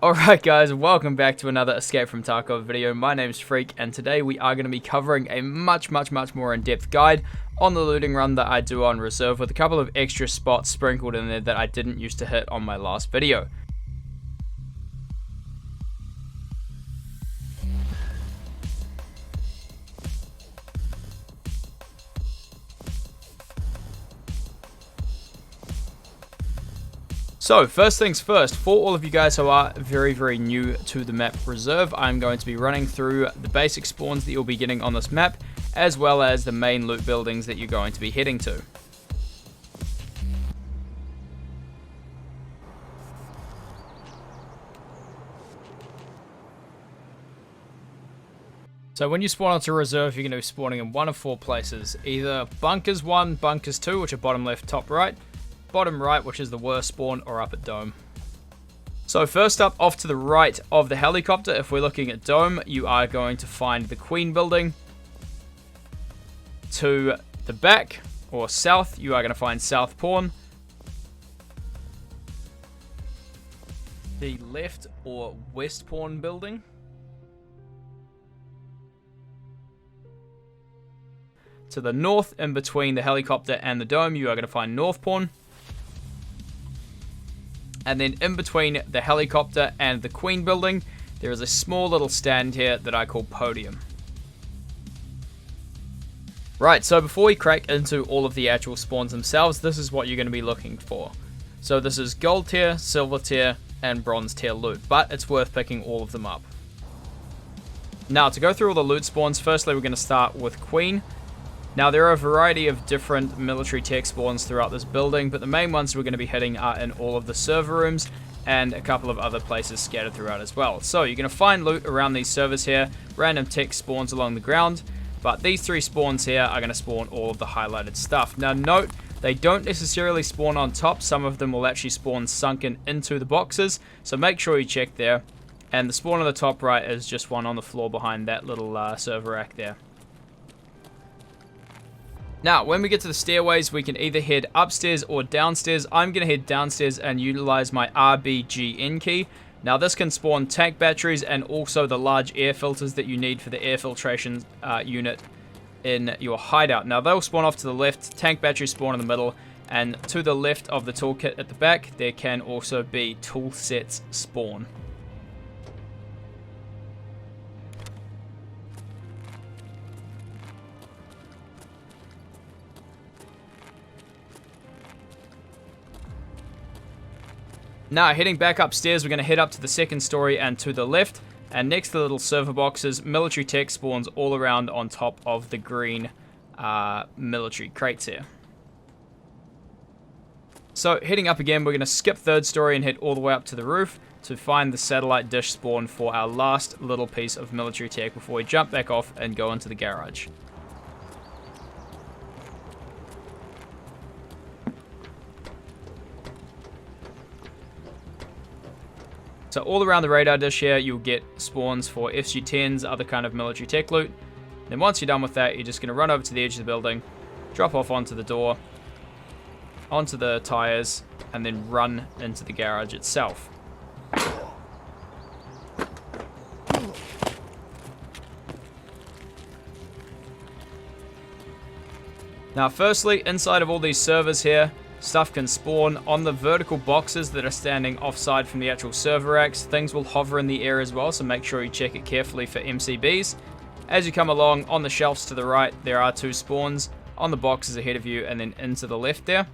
Alright guys, welcome back to another Escape from Tarkov video. My name's Freak, and today we are going to be covering a much more in-depth guide on the looting run that I do on reserve, with a couple of extra spots sprinkled in there that I didn't used to hit on my last video. So, first things first, for all of you guys who are very new to the map Reserve, I'm going to be running through the basic spawns that you'll be getting on this map, as well as the main loot buildings that you're going to be heading to. So when you spawn onto Reserve, you're going to be spawning in one of four places, either Bunkers 1, Bunkers 2, which are bottom left, top right, bottom right, which is the worst spawn, or up at Dome. So first up, off to the right of the helicopter, if we're looking at Dome, you are going to find the Queen building. To the back, or south, you are going to find South Pawn. The left or West Pawn building. To the north, in between the helicopter and the Dome, you are going to find North Pawn. And then in between the helicopter and the Queen building, there is a small little stand here that I call Podium. Right, so before we crack into all of the actual spawns themselves, this is what you're going to be looking for. So this is Gold Tier, Silver Tier, and Bronze Tier loot, but it's worth picking all of them up. Now, to go through all the loot spawns, firstly we're going to start with Queen. Now, there are a variety of different military tech spawns throughout this building, but the main ones we're going to be hitting are in all of the server rooms and a couple of other places scattered throughout as well. So, you're going to find loot around these servers here, random tech spawns along the ground, but these three spawns here are going to spawn all of the highlighted stuff. Now, note, they don't necessarily spawn on top. Some of them will actually spawn sunken into the boxes, so make sure you check there. And the spawn on the top right is just one on the floor behind that little server rack there. Now, when we get to the stairways, we can either head upstairs or downstairs. I'm going to head downstairs and utilize my RBGN key. Now, this can spawn tank batteries and also the large air filters that you need for the air filtration unit in your hideout. Now, they'll spawn off to the left, tank batteries spawn in the middle, and to the left of the toolkit at the back, there can also be tool sets spawn. Now, heading back upstairs, we're going to head up to the second story and to the left. And next to the little server boxes, military tech spawns all around on top of the green military crates here. So, heading up again, we're going to skip third story and head all the way up to the roof to find the satellite dish spawn for our last little piece of military tech before we jump back off and go into the garage. So all around the radar dish here, you'll get spawns for SG-10s, other kind of military tech loot. Then once you're done with that, you're just going to run over to the edge of the building, drop off onto the door, onto the tires, and then run into the garage itself. Now firstly, inside of all these servers here, stuff can spawn on the vertical boxes that are standing offside from the actual server racks. Things will hover in the air as well, so make sure you check it carefully for MCBs. As you come along, on the shelves to the right, there are two spawns on the boxes ahead of you and then into the left there.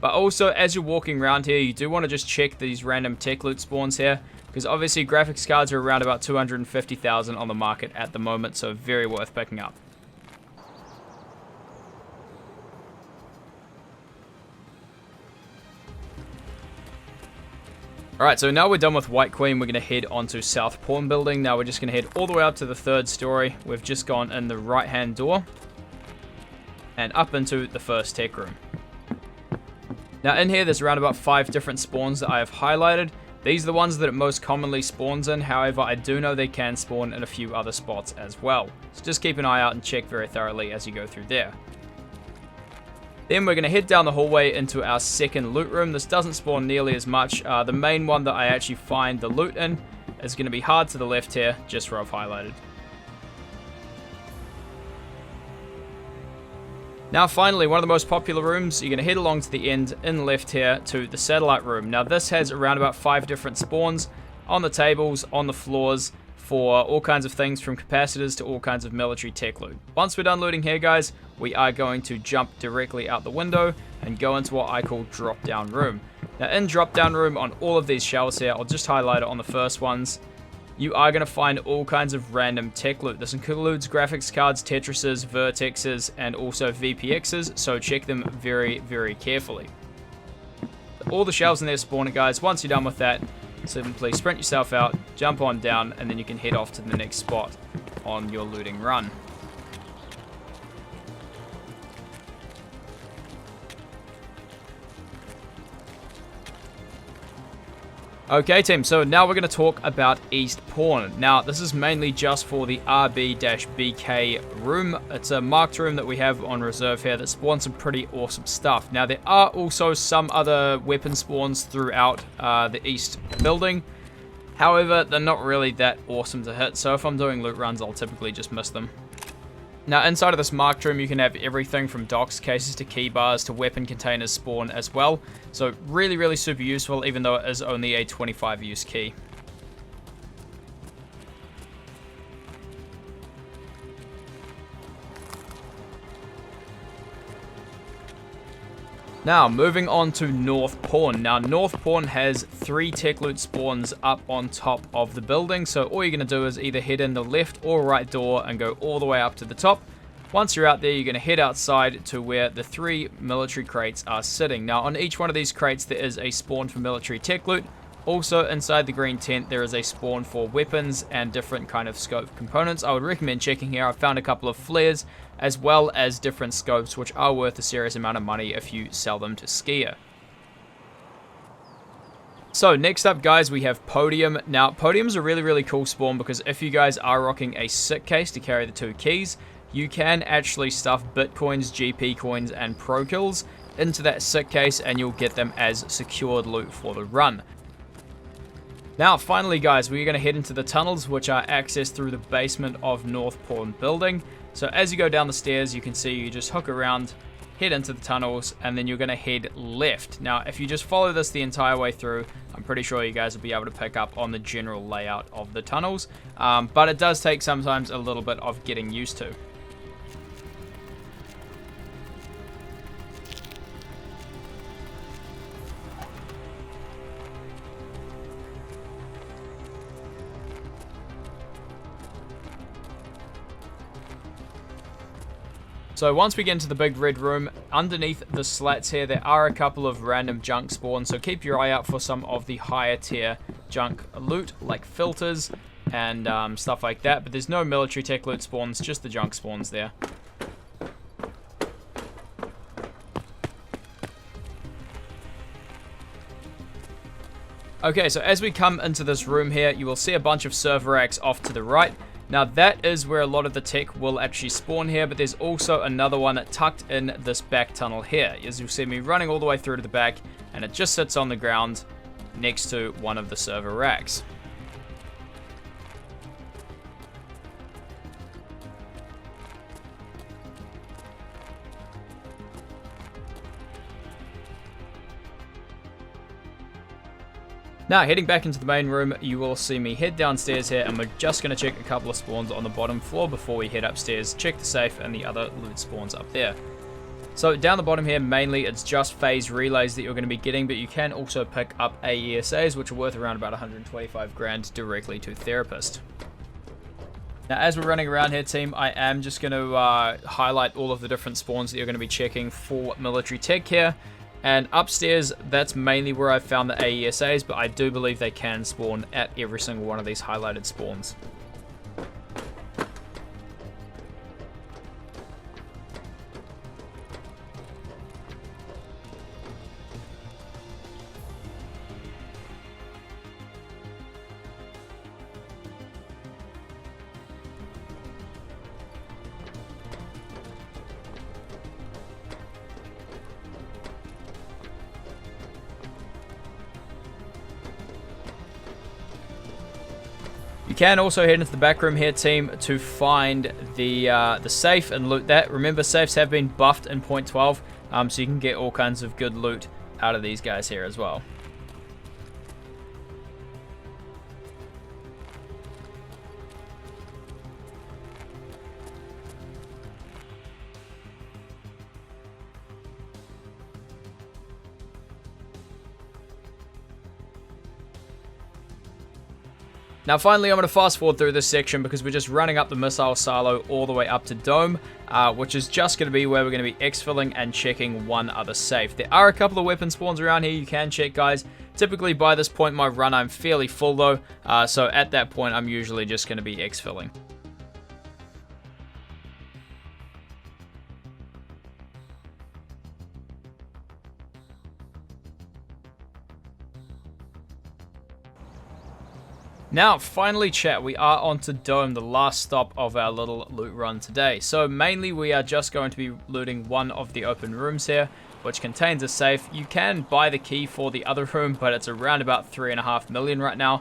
But also, as you're walking around here, you do want to just check these random tech loot spawns here, because obviously graphics cards are around about 250,000 on the market at the moment, so very worth picking up. Alright, so now we're done with White Queen, we're going to head onto South Pawn building. Now we're just going to head all the way up to the third story. We've just gone in the right hand door and up into the first tech room. Now in here, there's around about 5 different spawns that I have highlighted. These are the ones that it most commonly spawns in. However, I do know they can spawn in a few other spots as well. So just keep an eye out and check very thoroughly as you go through there. Then we're going to head down the hallway into our second loot room. This doesn't spawn nearly as much. The main one that I actually find the loot in is going to be hard to the left here, just where I've highlighted. Now finally, one of the most popular rooms, you're going to head along to the end in left here to the satellite room. Now this has around about 5 different spawns on the tables, on the floors, for all kinds of things from capacitors to all kinds of military tech loot. Once we're done looting here, guys, we are going to jump directly out the window and go into what I call drop down room. Now in drop down room on all of these shelves here, I'll just highlight it on the first ones, you are going to find all kinds of random tech loot. This includes graphics cards, Tetrises, Vertexes, and also VPXs, so check them very, very carefully. All the shelves in there spawning, guys. Once you're done with that, simply sprint yourself out, jump on down, and then you can head off to the next spot on your looting run. Okay team, so now we're going to talk about East Pawn. Now this is mainly just for the RB-BK room. It's a marked room that we have on reserve here that spawns some pretty awesome stuff. Now there are also some other weapon spawns throughout the East building. However, they're not really that awesome to hit, so if I'm doing loot runs, I'll typically just miss them. Now inside of this marked room, you can have everything from docks, cases to key bars to weapon containers spawn as well. So really, really super useful, even though it is only a 25 use key. Now, moving on to North Pawn. Now, North Pawn has 3 tech loot spawns up on top of the building, so all you're going to do is either head in the left or right door and go all the way up to the top. Once you're out there, you're going to head outside to where the 3 military crates are sitting. Now, on each one of these crates, there is a spawn for military tech loot. Also, inside the green tent, there is a spawn for weapons and different kind of scope components. I would recommend checking here. I found a couple of flares, as well as different scopes, which are worth a serious amount of money if you sell them to Skier. So next up, guys, we have Podium. Now, Podium's a really, really cool spawn because if you guys are rocking a SICK case to carry the 2 keys, you can actually stuff Bitcoins, GP coins, and Pro Kills into that SICK case, and you'll get them as secured loot for the run. Now, finally, guys, we're going to head into the tunnels, which are accessed through the basement of North Pawn building. So as you go down the stairs, you can see you just hook around, head into the tunnels, and then you're going to head left. Now, if you just follow this the entire way through, I'm pretty sure you guys will be able to pick up on the general layout of the tunnels. But it does take sometimes a little bit of getting used to. So once we get into the big red room, underneath the slats here, there are a couple of random junk spawns, so keep your eye out for some of the higher tier junk loot, like filters and stuff like that, but there's no military tech loot spawns, just the junk spawns there. Okay, so as we come into this room here, you will see a bunch of server racks off to the right. Now that is where a lot of the tech will actually spawn here, but there's also another one tucked in this back tunnel here. As you'll see me running all the way through to the back, and it just sits on the ground next to one of the server racks. Now, heading back into the main room, you will see me head downstairs here, and we're just going to check a couple of spawns on the bottom floor before we head upstairs, check the safe and the other loot spawns up there. So down the bottom here, mainly it's just phase relays that you're going to be getting, but you can also pick up AESAs, which are worth around about 125 grand directly to Therapist. Now, as we're running around here, team, I am just going to highlight all of the different spawns that you're going to be checking for military tech here. And upstairs, that's mainly where I've found the AESAs, but I do believe they can spawn at every single one of these highlighted spawns. You can also head into the back room here, team, to find the safe and loot that. Remember, safes have been buffed in 0.12, so you can get all kinds of good loot out of these guys here as well. Now finally, I'm going to fast forward through this section because we're just running up the missile silo all the way up to Dome, which is just going to be where we're going to be exfilling and checking one other safe. There are a couple of weapon spawns around here you can check, guys. Typically by this point in my run, I'm fairly full though, so at that point I'm usually just going to be exfilling. Now, finally, chat, we are on to Dome, the last stop of our little loot run today. So, mainly, we are just going to be looting one of the open rooms here, which contains a safe. You can buy the key for the other room, but it's around about 3.5 million right now.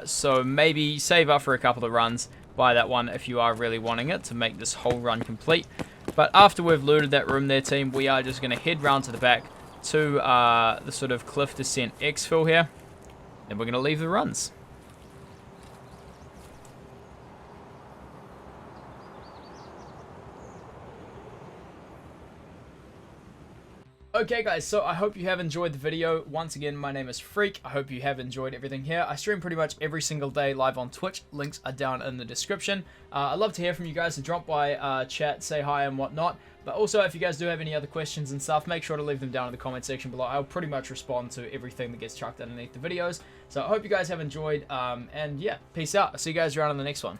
So, maybe save up for a couple of runs, buy that one if you are really wanting it to make this whole run complete. But after we've looted that room there, team, we are just going to head round to the back to the sort of cliff descent exfil here. And we're going to leave the runs. Okay guys, so I hope you have enjoyed the video. Once again, my name is Freak. I hope you have enjoyed everything here. I stream pretty much every single day live on Twitch. Links are down in the description. I'd love to hear from you guys, so drop by, chat, say hi and whatnot. But also, if you guys do have any other questions and stuff, make sure to leave them down in the comment section below. I'll pretty much respond to everything that gets chucked underneath the videos. So I hope you guys have enjoyed, and yeah, peace out. I'll see you guys around on the next one.